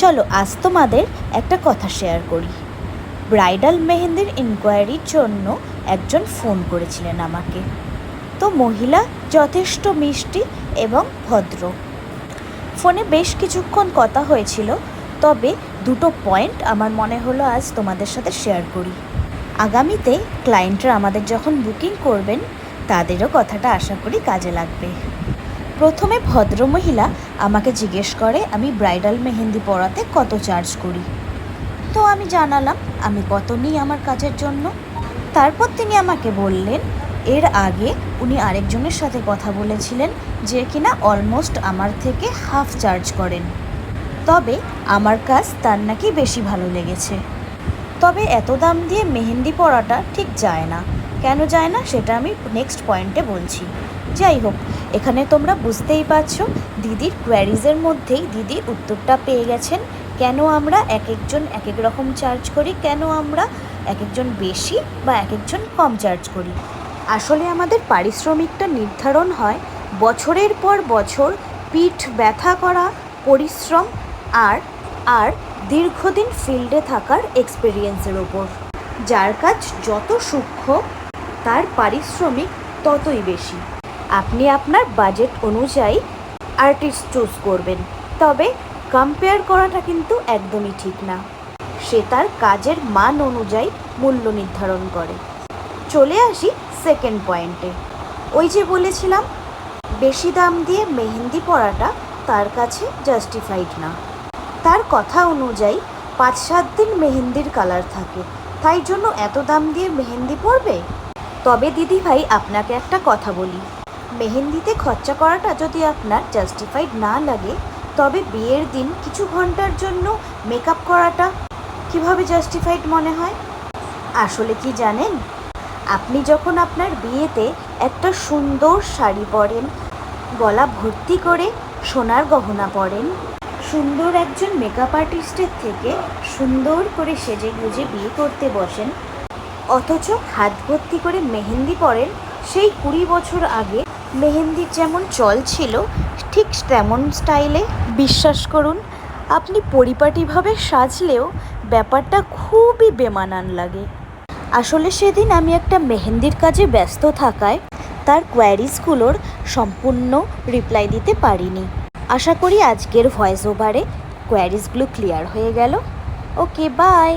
চলো আজ তোমাদের একটা কথা শেয়ার করি। ব্রাইডাল মেহেন্দির ইনকোয়ারির জন্য একজন ফোন করেছিলেন আমাকে। তো মহিলা যথেষ্ট মিষ্টি এবং ভদ্র। ফোনে বেশ কিছুক্ষণ কথা হয়েছিল, তবে দুটো পয়েন্ট আমার মনে হলো আজ তোমাদের সাথে শেয়ার করি। আগামীতে ক্লায়েন্টরা আমাদের যখন বুকিং করবেন তাদেরও কথাটা আশা করি কাজে লাগবে। প্রথমে ভদ্রমহিলা আমাকে জিজ্ঞেস করে আমি ব্রাইডাল মেহেন্দি পরাতে কত চার্জ করি। তো আমি জানালাম আমি কত নিই আমার কাজের জন্য। তারপর তিনি আমাকে বললেন এর আগে উনি আরেকজনের সাথে কথা বলেছিলেন যে কিনা অলমোস্ট আমার থেকে হাফ চার্জ করেন, তবে আমার কাজ তার নাকি বেশি ভালো লেগেছে। তবে এত দাম দিয়ে মেহেন্দি পরাটা ঠিক যায় না। কেন যায় না সেটা আমি নেক্সট পয়েন্টে বলছি। যাই হোক, এখানে তোমরা বুঝতেই পারছো দিদির কোয়ারিজের মধ্যেই দিদি উত্তরটা পেয়ে গেছেন। কেন আমরা এক একজন এক এক রকম চার্জ করি, কেন আমরা এক একজন বেশি বা এক একজন কম চার্জ করি। আসলে আমাদের পারিশ্রমিকটা নির্ধারণ হয় বছরের পর বছর পিঠ ব্যথা করা পরিশ্রম আর দীর্ঘদিন ফিল্ডে থাকার এক্সপিরিয়েন্সের ওপর। যার কাজ যত সূক্ষ্ম তার পারিশ্রমিক ততই বেশি। আপনি আপনার বাজেট অনুযায়ী আর্টিস্ট চুজ করবেন, তবে কম্পেয়ার করাটা কিন্তু একদমই ঠিক না। সে তার কাজের মান অনুযায়ী মূল্য নির্ধারণ করে। চলে আসি সেকেন্ড পয়েন্টে। ওই যে বলেছিলাম বেশি দাম দিয়ে মেহেন্দি পরাটা তার কাছে জাস্টিফাইড না। তার কথা অনুযায়ী 5-7 দিন মেহেন্দির কালার থাকে, তাই জন্য এত দাম দিয়ে মেহেন্দি পরবে। তবে দিদি ভাই আপনাকে একটা কথা বলি, মেহেন্দিতে খরচা করাটা যদি আপনার জাস্টিফাইড না লাগে, তবে বিয়ের দিন কিছু ঘন্টার জন্য মেকআপ করাটা কিভাবে জাস্টিফাইড মনে হয়? আসলে কি জানেন, আপনি যখন আপনার বিয়েতে একটা সুন্দর শাড়ি পরেন, গলা ভর্তি করে সোনার গহনা পরেন, সুন্দর একজন মেকআপ আর্টিস্টের থেকে সুন্দর করে সেজে গুজে বিয়ে করতে বসেন, অথচ হাত ভর্তি করে মেহেন্দি পরেন, সেই 20 বছর আগে মেহেন্দির যেমন চল ছিল ঠিক তেমন স্টাইলে, বিশ্বাস করুন আপনি পরিপাটিভাবে সাজলেও ব্যাপারটা খুবই বেমানান লাগে। আসলে সেদিন আমি একটা মেহেন্দির কাজে ব্যস্ত থাকায় তার কোয়ারিজগুলোর সম্পূর্ণ রিপ্লাই দিতে পারিনি। আশা করি আজকের ভয়েস ওভারে কোয়ারিজগুলো ক্লিয়ার হয়ে গেল। ওকে, বাই।